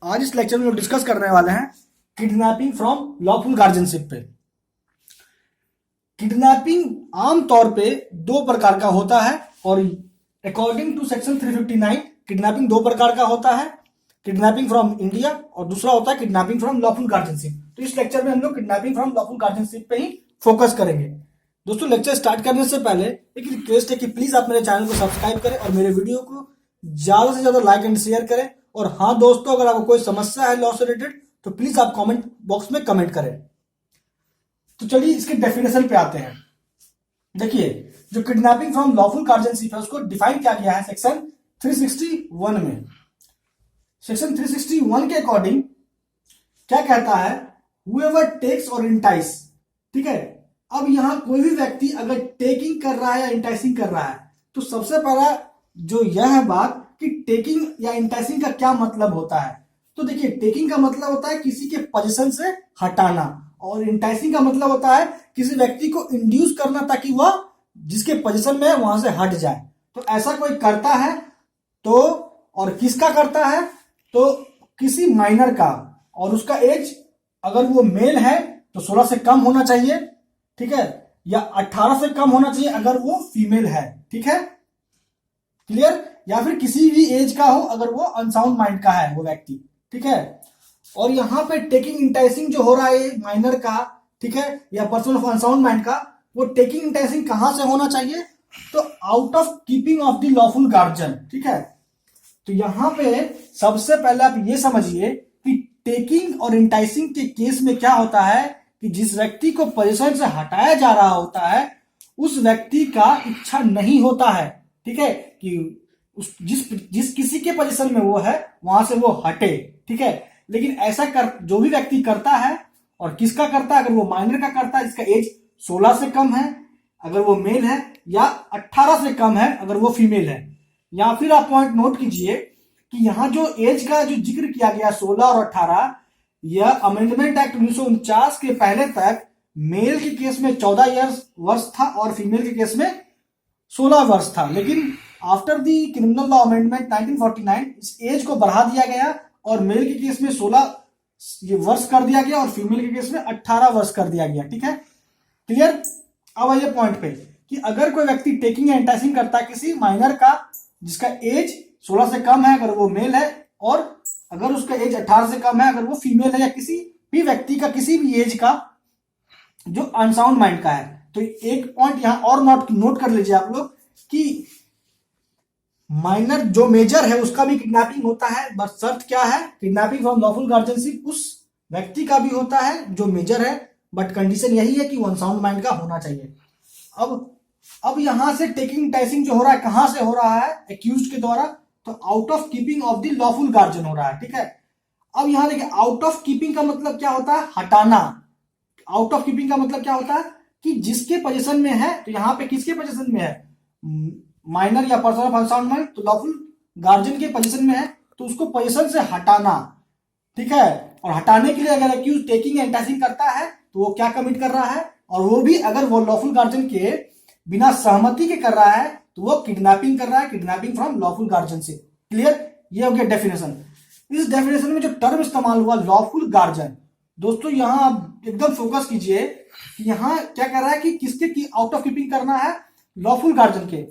आज इस लेक्चर में लोग डिस्कस करने वाले हैं किडनैपिंग फ्रॉम लॉफुल गार्जियनशिप पे। किडनैपिंग आमतौर पे दो प्रकार का होता है और अकॉर्डिंग टू सेक्शन 359 किडनैपिंग दो प्रकार का होता है, किडनैपिंग फ्रॉम इंडिया और दूसरा होता है किडनैपिंग फ्रॉम लॉफुल गार्जियनशिप। तो इस लेक्चर में हम लोग किडनैपिंग फ्रॉम लॉफुल गार्जियनशिप पे ही फोकस करेंगे। दोस्तों, लेक्चर स्टार्ट करने से पहले एक रिक्वेस्ट है कि प्लीज आप मेरे चैनल को सब्सक्राइब करें और मेरे वीडियो को ज्यादा से ज्यादा लाइक एंड शेयर करें। और हाँ दोस्तों, अगर आपको कोई समस्या है लॉ से रिलेटेड तो प्लीज आप कमेंट बॉक्स में कमेंट करें। तो चलिए इसके डेफिनेशन पे आते हैं। देखिए, जो किडनैपिंग फ्रॉम लॉफुल गार्जियनशिप है उसको डिफाइन किया गया है सेक्शन 361 में। सेक्शन 361 के अकॉर्डिंग क्या कहता है, हुएवर टेक्स और इंटाइस। ठीक है, अब यहां कोई भी व्यक्ति अगर टेकिंग कर रहा है या इंटाइसिंग कर रहा है तो सबसे पहला जो यह है बात कि टेकिंग या इंटाइसिंग का क्या मतलब होता है। तो देखिए, टेकिंग का मतलब होता है किसी के पोजीशन से हटाना और इंटाइसिंग का मतलब होता है किसी व्यक्ति को इंड्यूस करना ताकि वह जिसके पोजीशन में है वहां से हट जाए। तो ऐसा कोई करता है तो, और किसका करता है तो किसी माइनर का, और उसका एज अगर वो मेल है तो 16 से कम होना चाहिए, ठीक है, या 18 से कम होना चाहिए अगर वो फीमेल है। ठीक है, क्लियर। या फिर किसी भी एज का हो अगर वो अनसाउंड माइंड का है वो व्यक्ति। ठीक है, और यहां पे टेकिंग इंटाइसिंग जो हो रहा है माइनर का, ठीक है, या पर्सन ऑफ अनसाउंड माइंड का, वो टेकिंग इंटाइसिंग कहां से होना चाहिए तो out of keeping of the lawful guardian. ठीक है, तो यहां पे सबसे पहले आप ये समझिए कि टेकिंग और इंटाइसिंग के केस में क्या होता है कि जिस व्यक्ति को पोजीशन से हटाया जा रहा होता है उस व्यक्ति का इच्छा नहीं होता है, ठीक है, कि उस जिस किसी के पोजीशन में वो है वहां से वो हटे। ठीक है, लेकिन ऐसा कर जो भी व्यक्ति करता है, और किसका करता है, अगर वो माइनर का करता है जिसका एज 16 से कम है अगर वो मेल है, या 18 से कम है अगर वो फीमेल है। या फिर आप पॉइंट नोट कीजिए कि यहां जो एज का जो जिक्र किया गया 16 और 18, यह अमेंडमेंट एक्ट 1949 के पहले तक मेल के केस में 14 वर्ष था और फीमेल के केस में 16 वर्ष था। लेकिन after the criminal law amendment 1949 इस एज को बढ़ा दिया गया और मेल के केस में 16 वर्ष कर दिया गया और फीमेल के केस में 18 वर्ष कर दिया गया। ठीक है, क्लियर। अब आइए पॉइंट पे कि अगर कोई व्यक्ति टेकिंग या एंटाइसिंग करता है किसी माइनर का जिसका एज 16 से कम है अगर वो मेल है, और अगर उसका एज 18 से कम है अगर वो फीमेल है, या किसी भी व्यक्ति का किसी भी एज का जो अनसाउंड माइंड का है, तो एक पॉइंट यहां और नोट कर लीजिए आप लोग कि माइनर जो मेजर है उसका भी किडनैपिंग होता है, बस शर्त क्या है, किडनैपिंग फ्रॉम लॉफुल गार्जियनशिप उस व्यक्ति का भी होता है जो मेजर है, बट कंडीशन यही है कि वो अनसाउंड माइंड का होना चाहिए। अब यहां से टेकिंग टाइसिंग जो हो रहा है कहां से हो रहा है, एक्यूज्ड के द्वारा, तो out of keeping of the lawful guardian हो रहा है। ठीक है, अब यहां देखिए आउट ऑफ कीपिंग का मतलब क्या होता है, हटाना। आउट ऑफ कीपिंग का मतलब क्या होता है कि जिसके पोजीशन में है, तो यहां पे किसके पोजीशन में है, माइनर या पर्सन ऑफ अनसाउंड माइंड, तो लॉफुल गार्जियन के पोजीशन में है तो उसको पोजीशन से हटाना। ठीक है, और हटाने के लिए अगर एक्यूज टेकिंग एंटाइसिंग करता है तो वो क्या कमिट कर रहा है, और वो भी अगर वो लॉफुल गार्जियन के बिना सहमति के कर रहा है तो वो किडनैपिंग कर रहा है, किडनैपिंग फ्रॉम लॉफुल गार्जियन से। क्लियर, ये हो गया डेफिनेशन। इस डेफिनेशन में जो टर्म इस्तेमाल हुआ लॉफुल गार्जियन, दोस्तों यहां आप एकदम फोकस कीजिए कि यहां क्या कर रहा है कि किसके की आउट ऑफ कीपिंग करना है, लॉफुल गार्जियन के।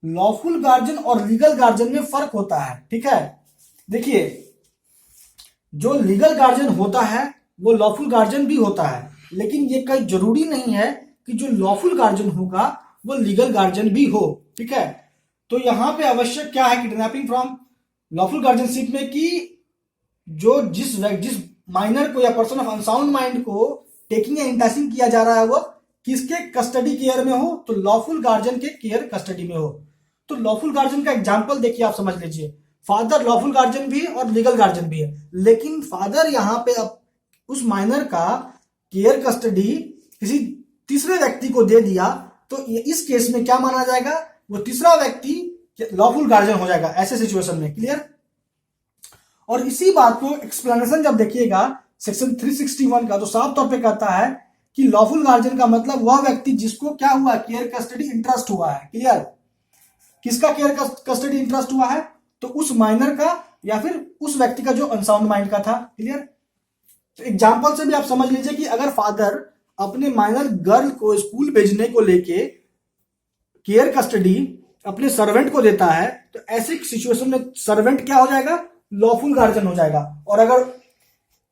लॉफुल गार्जियन और लीगल गार्जियन में फर्क होता है। ठीक है, देखिए जो लीगल गार्जियन होता है वो लॉफुल गार्जियन भी होता है, लेकिन ये कहीं जरूरी नहीं है कि जो लॉफुल गार्जियन होगा वो लीगल गार्जियन भी हो। ठीक है, तो यहां पे आवश्यक क्या है किडनैपिंग फ्रॉम लॉफुल गार्जियनशिप में कि जो जिस माइनर को या पर्सन ऑफ अनसाउंड माइंड को टेकिंग या इंटाइसिंग किया जा रहा है वो किसके कस्टडी केयर में हो, तो लॉफुल गार्जियन के केयर कस्टडी में हो। तो लॉफुल गार्जियन का एग्जांपल देखिए, आप समझ लीजिए, फादर लॉफुल गार्जियन भी है और लीगल गार्जियन भी है, लेकिन फादर यहां पे अब उस माइनर का केयर कस्टडी किसी तीसरे व्यक्ति को दे दिया तो इस केस में क्या माना जाएगा, वो तीसरा व्यक्ति लॉफुल गार्जियन हो जाएगा ऐसे सिचुएशन में। क्लियर। और इसी बात को एक्सप्लेनेशन जब देखिएगा सेक्शन 361 का तो साफ तौर पे कहता है कि लॉफुल गार्जियन का मतलब वह व्यक्ति जिसको क्या हुआ, केयर कस्टडी इंटरेस्ट हुआ है। क्लियर, किसका केयर कस्टडी इंटरेस्ट हुआ है, तो उस माइनर का या फिर उस व्यक्ति का जो अनसाउंड माइंड का था। क्लियर। तो एग्जाम्पल से भी आप समझ लीजिए कि अगर फादर अपने माइनर गर्ल को स्कूल भेजने को लेके केयर कस्टडी अपने सर्वेंट को देता है, तो ऐसी सिचुएशन में सर्वेंट क्या हो जाएगा, लॉफुल गार्जियन हो जाएगा। और अगर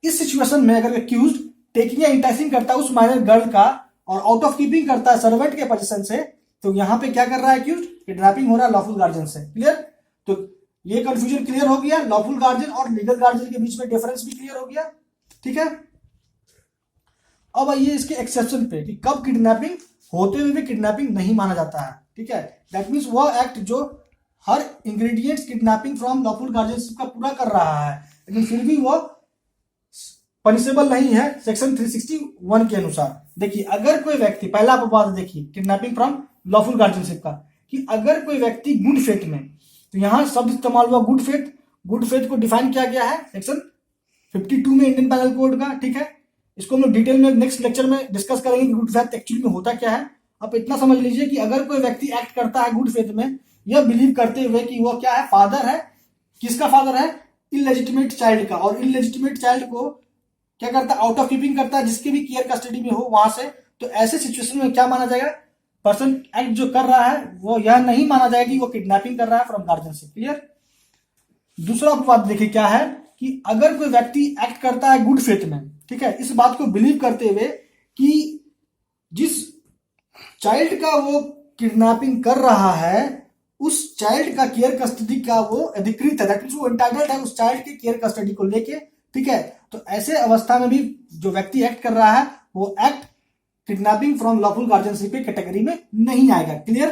इस सिचुएशन में अगर एक्यूज टेकिंग या इंटाइसिंग करता है उस माइनर गर्ल का और आउट ऑफ कीपिंग करता है सर्वेंट के पोजीशन से, तो यहां पे क्या कर रहा है एक्यूज, किडनैपिंग हो रहा है लॉफुल गार्जियन से। क्लियर। तो ये कंफ्यूजन क्लियर हो गया, लॉफुल गार्जियन और लीगल गार्जियन के बीच में डिफरेंस भी क्लियर हो गया। ठीक है। अब आइए इसके एक्सेप्शन पे कि कब किडनैपिंग होते हुए भी किडनैपिंग नहीं माना जाता है। ठीक है। दैट मीन्स वह एक्ट जो हर ingredients kidnapping from lawful guardianship का पूरा कर रहा है, लेकिन फिर भी वह पनिशेबल नहीं है सेक्शन 361 के अनुसार। देखिए अगर कोई व्यक्ति, पहला आप बात देखिए किडनैपिंग फ्रॉम लॉफुल गार्जियनशिप का, कि अगर कोई व्यक्ति गुड फेथ में, तो यहां शब्द इस्तेमाल हुआ गुड फेथ। गुड फेथ को डिफाइन किया गया है सेक्शन 52 में इंडियन पैनल कोड का। ठीक है। इसको हम लोग डिटेल में नेक्स्ट लेक्चर में डिस्कस करेंगे कि गुड फेथ एक्चुअली में होता क्या है। आप इतना समझ लीजिए कि अगर कोई व्यक्ति एक्ट करता है गुड फेथ में, यह बिलीव करते हुए कि वह क्या है, फादर है। किसका फादर है, इलेजिटिमेट चाइल्ड का। और इलेजिटिमेट चाइल्ड को क्या करता है, आउट ऑफ कीपिंग करता है, जिसके भी केयर कस्टडी में हो वहां से। तो ऐसे सिचुएशन में क्या माना जाएगा, पर्सन एक्ट जो कर रहा है वो यह नहीं माना जाएगा कि वो किडनैपिंग कर रहा है फ्रॉम गार्जियनशिप। क्लियर। दूसरा बात देखिए क्या है कि अगर कोई व्यक्ति एक्ट करता है गुड फेथ में, ठीक है, इस बात को बिलीव करते हुए कि जिस चाइल्ड का वो किडनैपिंग कर रहा है उस चाइल्ड का केयर कस्टडी का वो अधिकृत है, दैट मींस वो एंटाइटल्ड है उस चाइल्ड के केयर कस्टडी को लेके। ठीक है। तो ऐसे अवस्था में भी जो व्यक्ति एक्ट कर रहा है वो act kidnapping from lawful guardianship की कैटेगरी में नहीं आएगा। क्लियर।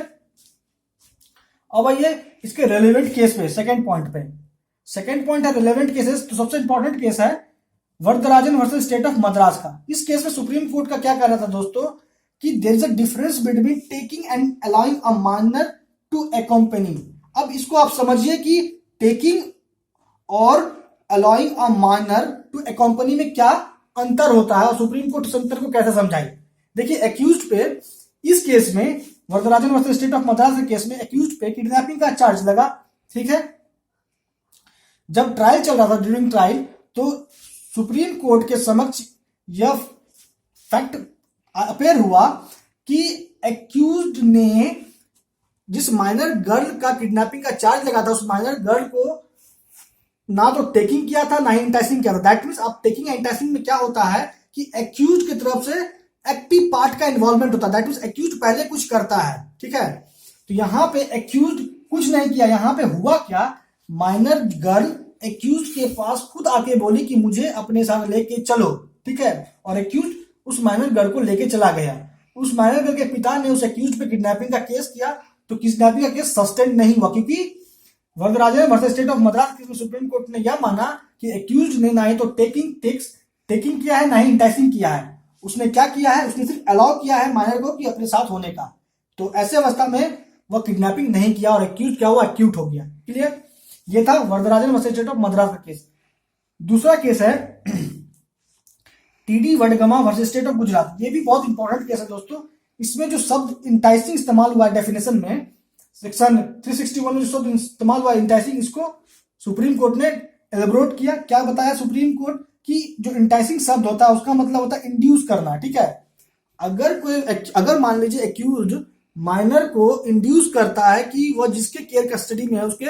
अब आइए इसके रेलेवेंट केस पे, सेकंड पॉइंट पे। सेकंड पॉइंट है रेलेवेंट केसेस। तो सबसे इंपॉर्टेंट केस है Varadarajan versus state of Madras का। इस केस में सुप्रीम कोर्ट का क्या कह रहा था दोस्तों, कि there is a difference between taking and allowing a minor to accompany. अब इसको आप समझिए कि टेकिंग और allowing a minor to accompany में क्या अंतर होता है और सुप्रीम कोर्ट इस अंतर को कैसे समझाई। देखिए एक्यूज्ड पे इस केस में, Varadarajan versus state of Madras के केस में एक्यूज्ड पे किडनैपिंग का चार्ज लगा। ठीक है। जब ट्रायल चल रहा था, ड्यूरिंग ट्रायल, तो सुप्रीम कोर्ट के समक्ष यह फैक्ट अपेयर हुआ कि एक्यूज्ड ने जिस माइनर गर्ल का किडनैपिंग का चार्ज लगा था उस माइनर गर्ल को ना तो टेकिंग किया था ना ही इंटाइसिंग किया था। दैट मीन्स आप टेकिंग एंड इंटाइसिंग में क्या होता है कि एक्यूज की तरफ से एक्टिव पार्ट का इन्वॉल्वमेंट होता है। दैट मीन्स एक्यूज पहले कुछ करता है। ठीक है। तो यहां पे एक्यूज कुछ नहीं किया। यहां पे हुआ क्या, माइनर गर्ल एक्यूज के पास खुद आके बोली कि मुझे अपने साथ लेके चलो। ठीक है। और एक्यूज उस माइनर गर्ल को लेके चला गया। उस माइनर गर्ल के पिता ने उस एक्यूज पे किडनैपिंग का केस किया, तो किडनैपिंग का केस सस्टेन नहीं हुआ, क्योंकि Varadarajan versus state of Madras case में सुप्रीम कोर्ट ने यह माना कि एक्यूज ने ना ही तो टेकिंग किया है ना ही इंटाइसिंग किया है। उसने क्या किया है, उसने सिर्फ अलाउ किया है माइनर को कि अपने साथ होने का। तो ऐसे अवस्था में वह किडनैपिंग नहीं किया और एक्यूज क्या हुआ, एक्यूट हो गया। क्लियर। ये था Varadarajan versus state of Madras का केस। दूसरा केस है TD Vadgama versus state of Gujarat. ये भी बहुत इंपॉर्टेंट केस है दोस्तों। इसमें जो शब्द इंटाइसिंग इस्तेमाल हुआ है डेफिनेशन में, सेक्शन 361 में जो शब्द इस्तेमाल हुआ इंटाइसिंग, इसको सुप्रीम कोर्ट ने एलेबोरेट किया। क्या बताया सुप्रीम कोर्ट कि जो इंटाइसिंग शब्द होता है उसका मतलब होता है इंड्यूस करना। ठीक है। अगर मान लीजिए एक्यूज माइनर को इंड्यूस करता है कि वह जिसके केयर कस्टडी में है उसके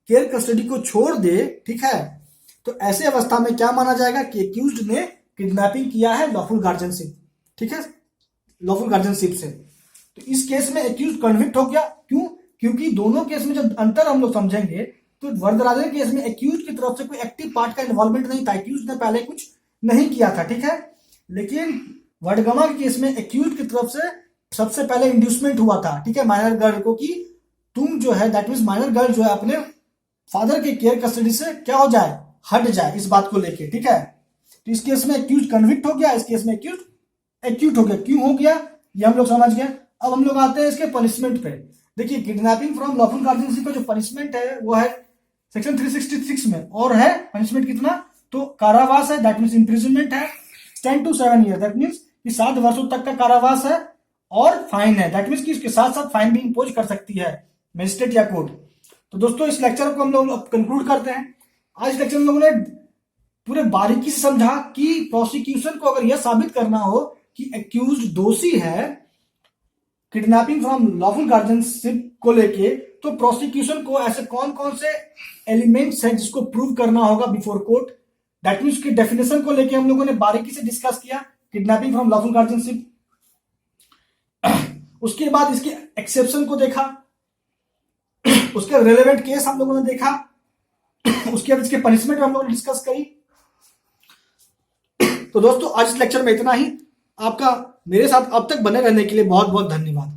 केयर कस्टडी को छोड़ दे, ठीक है, तो ऐसे अवस्था में क्या माना जाएगा कि एक्यूज्ड ने किडनैपिंग किया है लॉफुल गार्जियनशिप। ठीक है, लॉफुल गार्जियनशिप से। तो इस केस में एक्यूज कन्विक्ट हो गया। क्यों? क्योंकि दोनों केस में जब अंतर हम लोग समझेंगे तो वरदराजन केस में एक्यूज की तरफ से कोई एक्टिव पार्ट का इन्वॉल्वमेंट नहीं था, एक्यूज ने पहले कुछ नहीं किया था। ठीक है। लेकिन वडगमा के केस में एक्यूज की तरफ से सबसे पहले इंड्यूसमेंट हुआ था। ठीक है, माइनर गर्ल को कि तुम जो है, दैट मीन्स माइनर गर्ल जो है अपने फादर के केयर कस्टडी से क्या हो जाए, हट जाए, इस बात को लेके। ठीक है। तो इस केस में एक्यूज कन्विक्ट हो गया, इस केस में एक्यूज एक्यूट हो गया। क्यों हो गया ये हम लोग समझ गए। अब हम लोग आते हैं इसके पनिशमेंट पे। देखिए किडनैपिंग फ्रॉम लॉफुल गार्जियनशिप का जो पनिशमेंट है वो है सेक्शन 366 में, और है पनिशमेंट कितना, तो कारावास है, दैट मीन्स इंप्रिजनमेंट है 10 to 7 ईयर, दैट मीन्स कि 7 वर्षों तक का कारावास है, और फाइन है, दैट मीन्स कि इसके साथ साथ फाइन भी इंपोज कर सकती है मजिस्ट्रेट या कोर्ट। तो दोस्तों इस लेक्चर को हम लोग कंक्लूड करते हैं। आज लेक्चर में लोगों ने पूरे बारीकी से समझा कि प्रोसिक्यूशन को अगर यह साबित करना हो कि एक्यूज्ड दोषी है किडनैपिंग फ्रॉम लॉफुल गार्जियनशिप को लेके, तो प्रोसिक्यूशन को ऐसे कौन कौन से एलिमेंट्स हैं जिसको प्रूव करना होगा बिफोर कोर्ट। दैट मीन्स की डेफिनेशन को लेके हम लोगों ने बारीकी से डिस्कस किया, किडनैपिंग फ्रॉम लॉफुल गार्जियनशिप। उसके बाद इसके एक्सेप्शन को देखा, उसके रेलेवेंट केस हम लोगों ने देखा, उसके बाद इसके पनिशमेंट हम लोगों ने डिस्कस करी। तो दोस्तों आज इस लेक्चर में इतना ही। आपका मेरे साथ अब तक बने रहने के लिए बहुत बहुत धन्यवाद।